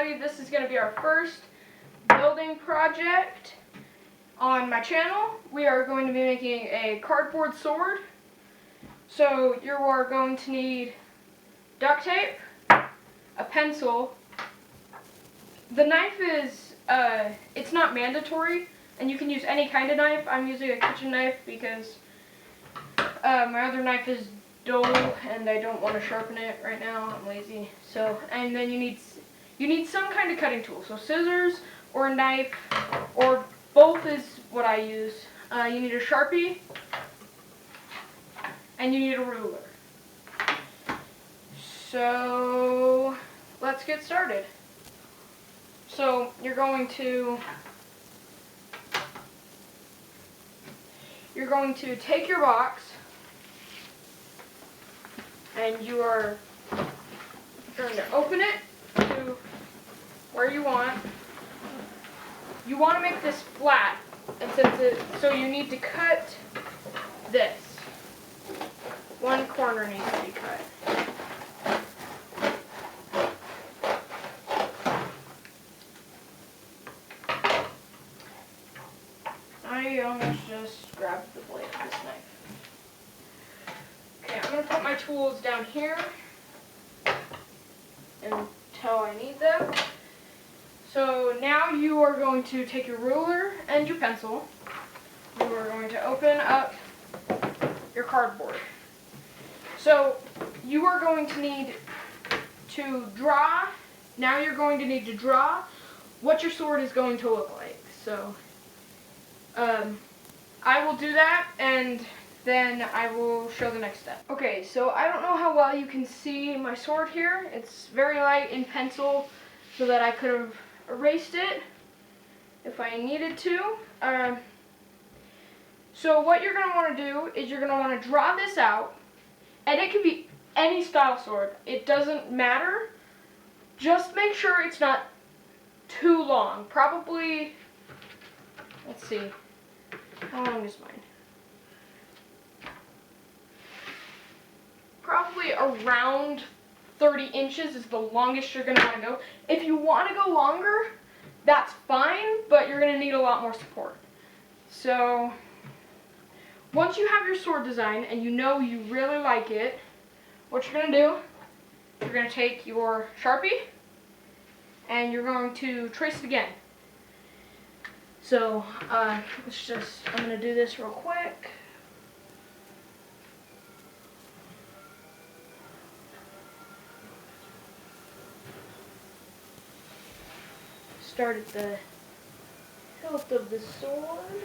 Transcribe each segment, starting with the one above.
everybody. This is going to be our first building project on my channel. We are going to be making a cardboard sword. So you are going to need duct tape, a pencil. The knife is, it's not mandatory, and you can use any kind of knife. I'm using a kitchen knife because my other knife is dull and I don't want to sharpen it right now. I'm lazy. So, and then you need some kind of cutting tool. So scissors or a knife, or both is what I use. You need a Sharpie and you need a ruler. So let's get started. So you're going to take your box and you are going to open it to where you want. You want to make this flat, and so you need to cut this. One corner needs to be cut. I almost just grabbed the blade of this knife. Okay, I'm going to put my tools down here until I need them. So now you are going to take your ruler and your pencil. You are going to open up your cardboard. So you are going to need to draw. Now you're going to need to draw what your sword is going to look like. So I will do that, and then I will show the next step. Okay, so I don't know how well you can see my sword here. It's very light in pencil, so that I could have erased it if I needed to. So what you're going to want to do is you're going to want to draw this out, and it can be any style sword. It doesn't matter. Just make sure it's not too long. Probably, let's see, how long is mine? Probably around 30 inches is the longest you're going to want to go. If you want to go longer, that's fine, but you're going to need a lot more support. So once you have your sword design and you know you really like it, what you're going to do, you're going to take your Sharpie and you're going to trace it again. So I'm going to do this real quick. Start at the hilt of the sword.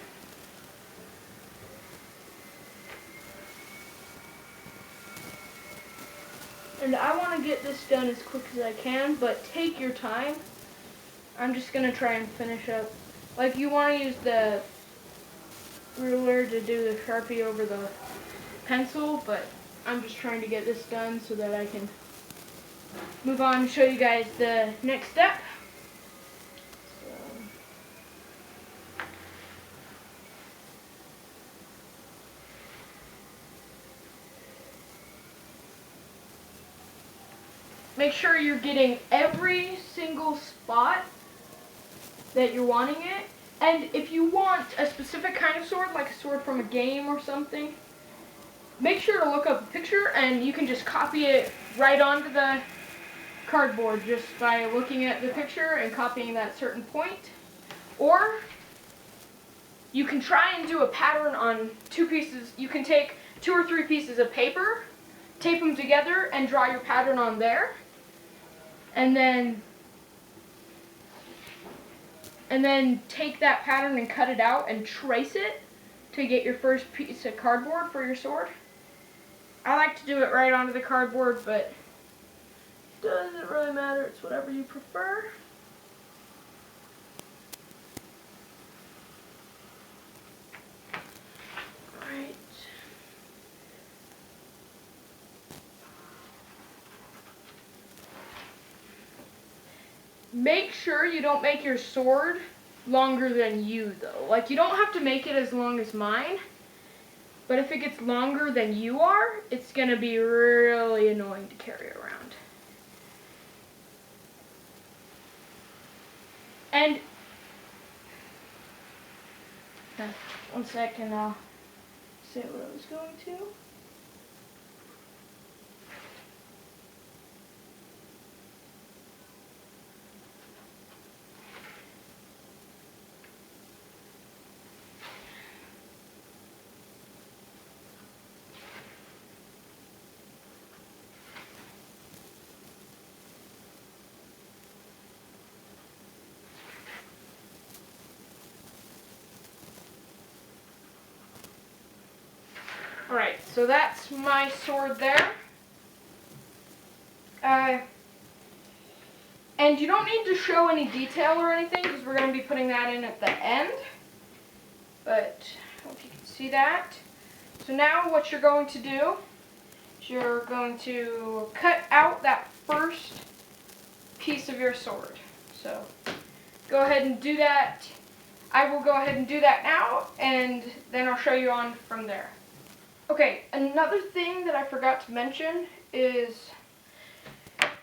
And I want to get this done as quick as I can, but take your time. I'm just going to try and finish up. Like, you want to use the ruler to do the Sharpie over the pencil, but I'm just trying to get this done so that I can move on and show you guys the next step. Make sure you're getting every single spot that you're wanting it. And if you want a specific kind of sword, like a sword from a game or something, make sure to look up a picture and you can just copy it right onto the cardboard just by looking at the picture and copying that certain point. Or you can try and do a pattern on two pieces. You can take 2 or 3 pieces of paper, tape them together, and draw your pattern on there. And then take that pattern and cut it out and trace it to get your first piece of cardboard for your sword. I like to do it right onto the cardboard, but it doesn't really matter. It's whatever you prefer. Alright. Make sure you don't make your sword longer than you, though. Like, you don't have to make it as long as mine, but if it gets longer than you are, it's going to be really annoying to carry around. And 1 second, I'll say what I was going to. Alright, so that's my sword there. And you don't need to show any detail or anything because we're going to be putting that in at the end. But I hope you can see that. So now what you're going to do is you're going to cut out that first piece of your sword. So go ahead and do that. I will go ahead and do that now, and then I'll show you on from there. Okay, another thing that I forgot to mention is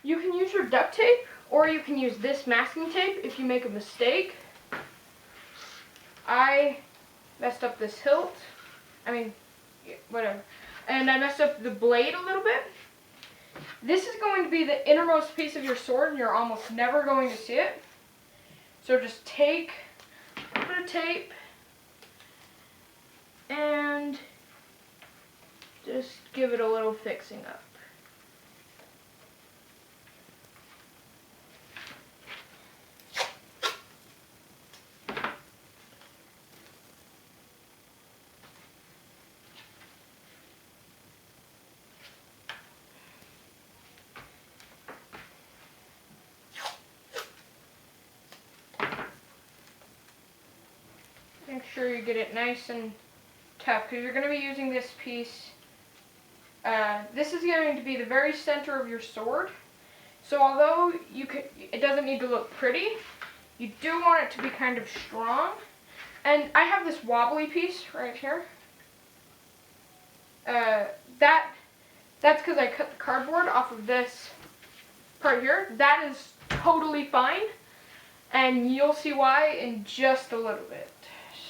you can use your duct tape or you can use this masking tape if you make a mistake. I messed up this hilt. Whatever. And I messed up the blade a little bit. This is going to be the innermost piece of your sword and you're almost never going to see it. So just take a bit of tape and just give it a little fixing up. Make sure you get it nice and tough because you're going to be using this piece. This is going to be the very center of your sword. So although it doesn't need to look pretty, you do want it to be kind of strong. And I have this wobbly piece right here. That's because I cut the cardboard off of this part here. That is totally fine. And you'll see why in just a little bit.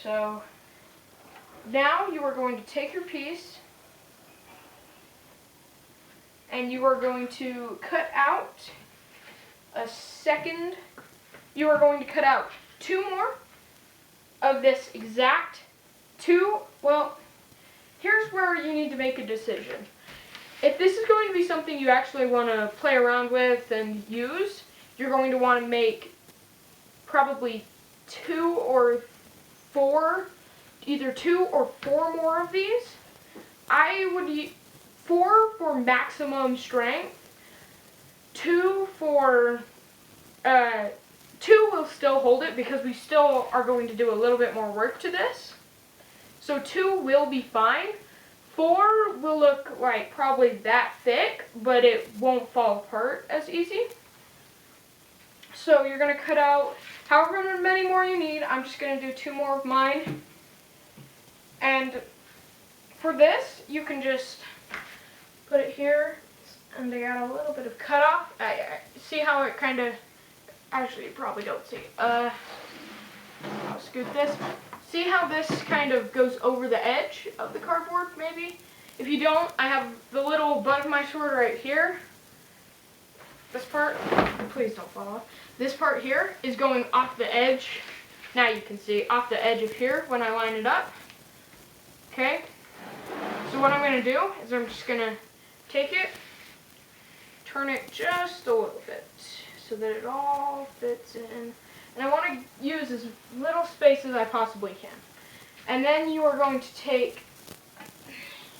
So now you are going to take your piece and you are going to cut out you are going to cut out 2 more of this exact 2. Well, here's where you need to make a decision. If this is going to be something you actually want to play around with and use, you're going to want to make probably 2 or 4, either 2 or 4 more of these. I would use 4 for maximum strength. 2 for 2 will still hold it because we still are going to do a little bit more work to this. So 2 will be fine. 4 will look like probably that thick, but it won't fall apart as easy. So you're going to cut out however many more you need. I'm just going to do 2 more of mine. And for this, you can just put it here, and they got a little bit of cutoff. See how it kind of, actually you probably don't see. I'll scoot this. See how this kind of goes over the edge of the cardboard, maybe? If you don't, I have the little butt of my sword right here. This part, please don't fall off. This part here is going off the edge. Now you can see off the edge of here when I line it up. Okay? So what I'm going to do is I'm just going to take it, turn it just a little bit so that it all fits in. And I want to use as little space as I possibly can. And then you are going to take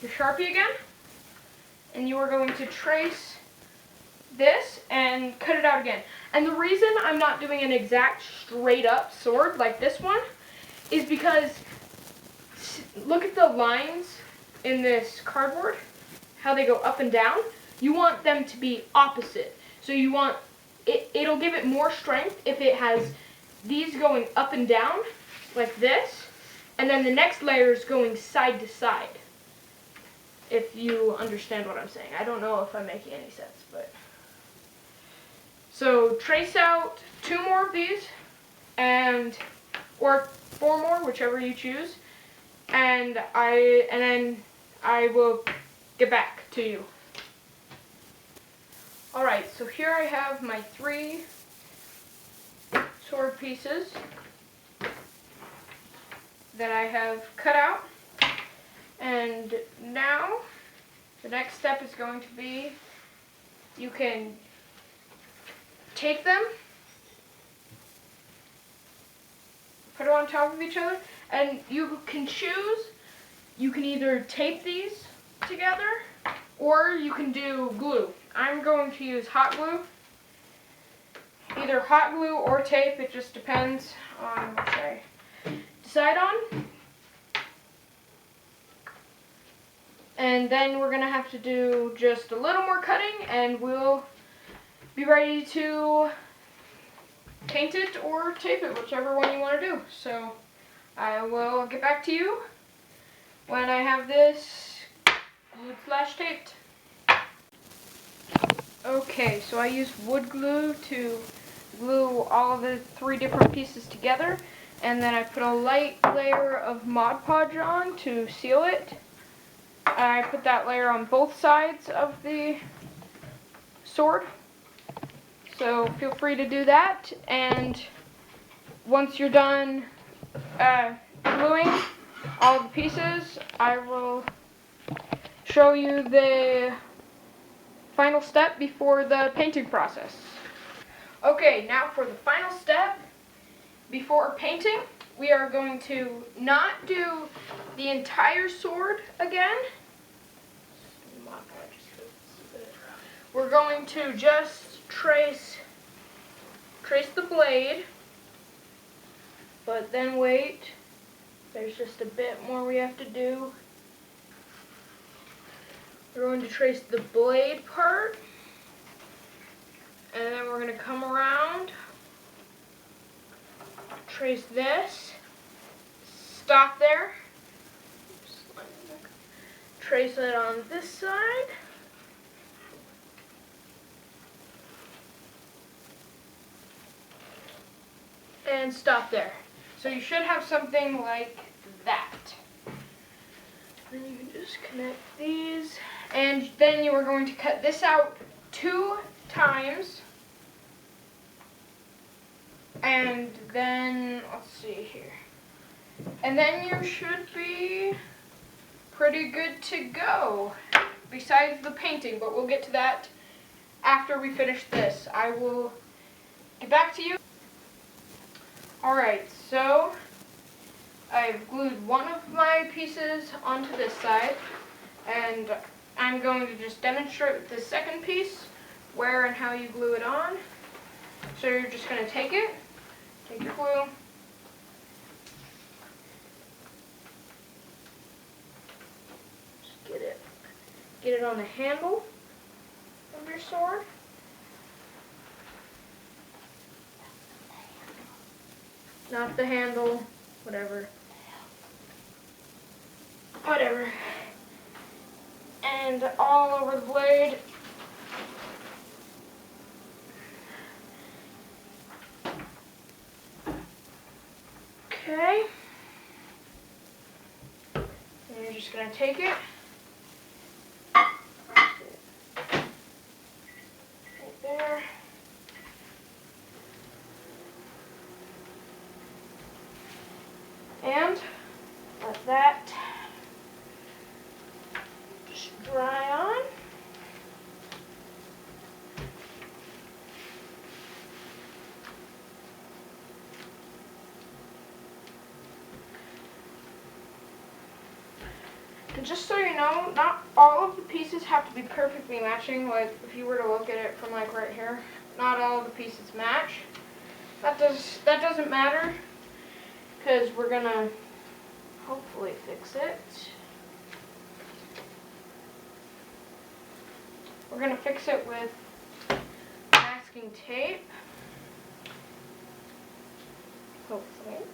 your Sharpie again, and you are going to trace this and cut it out again. And the reason I'm not doing an exact straight up sword like this one is because look at the lines in this cardboard, how they go up and down. You want them to be opposite. So you want, it'll give it more strength if it has these going up and down like this, and then the next layer is going side to side. If you understand what I'm saying. I don't know if I'm making any sense, but. So trace out 2 more of these, and or 4 more, whichever you choose, and then I will get back to you. Alright, so here I have my 3 sword pieces that I have cut out, and now the next step is going to be, you can take them, put them on top of each other, and you can choose. You can either tape these together, or you can do glue. I'm going to use hot glue. Either hot glue or tape, it just depends on what I decide on. And then we're going to have to do just a little more cutting, and we'll be ready to paint it or tape it, whichever one you want to do. So I will get back to you when I have this glued/taped. Okay, so I used wood glue to glue all of the 3 different pieces together, and then I put a light layer of Mod Podge on to seal it. I put that layer on both sides of the sword, so feel free to do that. And once you're done gluing all the pieces, I will show you the final step before the painting process. Okay, now for the final step before painting, we are going to not do the entire sword again. We're going to just trace the blade, but then wait, there's just a bit more we have to do. We're going to trace the blade part, and then we're going to come around, trace this, stop there, trace it on this side, and stop there. So you should have something like that. Then you can just connect these, and then you are going to cut this out 2 times, and then let's see here, and then you should be pretty good to go, besides the painting, but we'll get to that after we finish this. I will get back to you. Alright, so I've glued one of my pieces onto this side, and I'm going to just demonstrate the second piece, where and how you glue it on. So you're just going to take your glue, just get it on the handle of your sword. Not the handle, whatever. And all over the blade. Okay. And you're just going to take it. Right there. And let that just dry on. And just so you know, not all of the pieces have to be perfectly matching. Like if you were to look at it from like right here, not all of the pieces match. That doesn't matter, because we're gonna hopefully fix it. We're gonna fix it with masking tape, hopefully.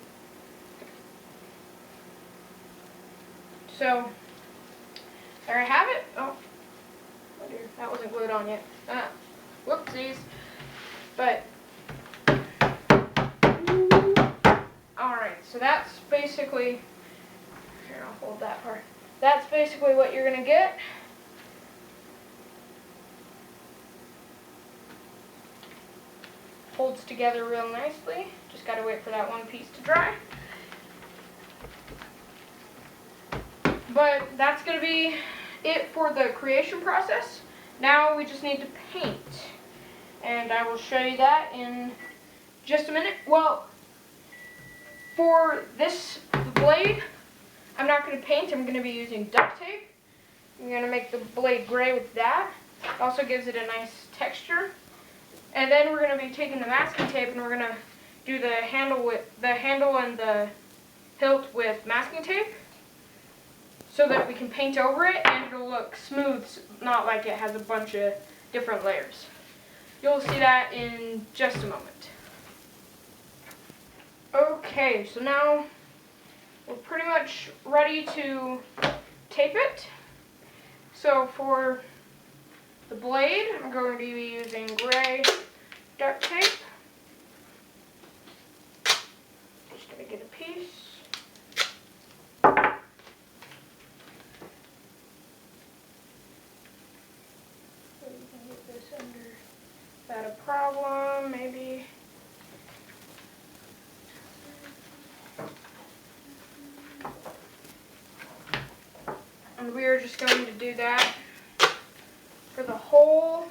So there I have it. Oh dear, that wasn't glued on yet. Whoopsies. But so that's basically, here, I'll hold that part. That's basically what you're going to get. Holds together real nicely. Just got to wait for that one piece to dry. But that's going to be it for the creation process. Now we just need to paint. And I will show you that in just a minute. Well, for this blade, I'm not going to paint. I'm going to be using duct tape. I'm going to make the blade gray with that. It also gives it a nice texture. And then we're going to be taking the masking tape and we're going to do the handle and the hilt with masking tape so that we can paint over it and it'll look smooth, not like it has a bunch of different layers. You'll see that in just a moment. Okay, so now we're pretty much ready to tape it. So for the blade, I'm going to be using gray duct tape. Just going to get a piece. So you can get this under without a problem, maybe. And we are just going to do that for the whole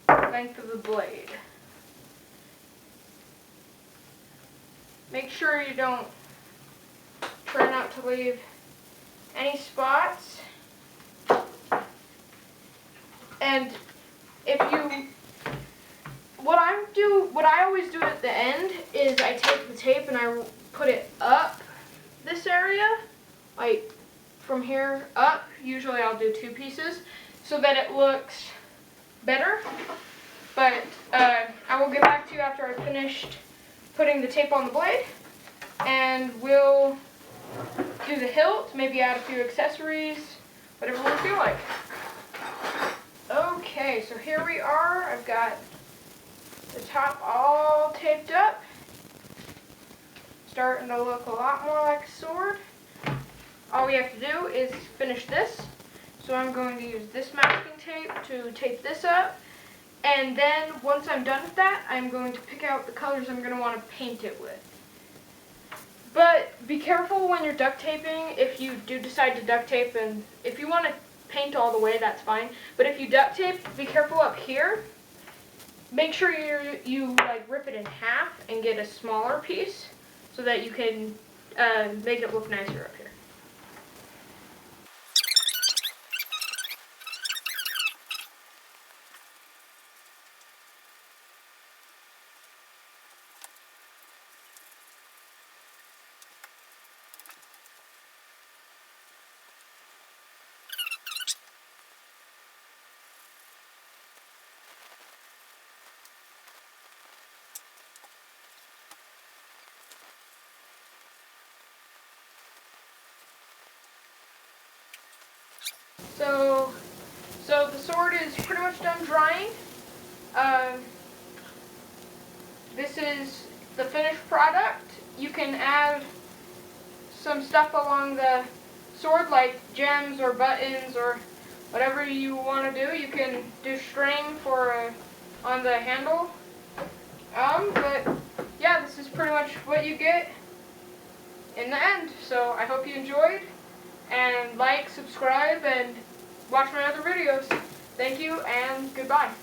length of the blade. Make sure you don't try not to leave any spots. And if you, what I always do at the end is I take the tape and I put it up this area, like from here up. Usually I'll do 2 pieces so that it looks better. But I will get back to you after I've finished putting the tape on the blade, and we'll do the hilt, maybe add a few accessories, whatever we feel like. Okay, so here we are. I've got the top all taped up. Starting to look a lot more like a sword. All we have to do is finish this. So I'm going to use this masking tape to tape this up. And then once I'm done with that, I'm going to pick out the colors I'm going to want to paint it with. But be careful when you're duct taping if you do decide to duct tape, and if you want to paint all the way, that's fine. But if you duct tape, be careful up here. Make sure you like rip it in half and get a smaller piece so that you can make it look nicer up here. So the sword is pretty much done drying. This is the finished product. You can add some stuff along the sword, like gems or buttons or whatever you want to do. You can do string for on the handle. But yeah, this is pretty much what you get in the end. So I hope you enjoyed, and like, subscribe, and watch my other videos. Thank you, and goodbye.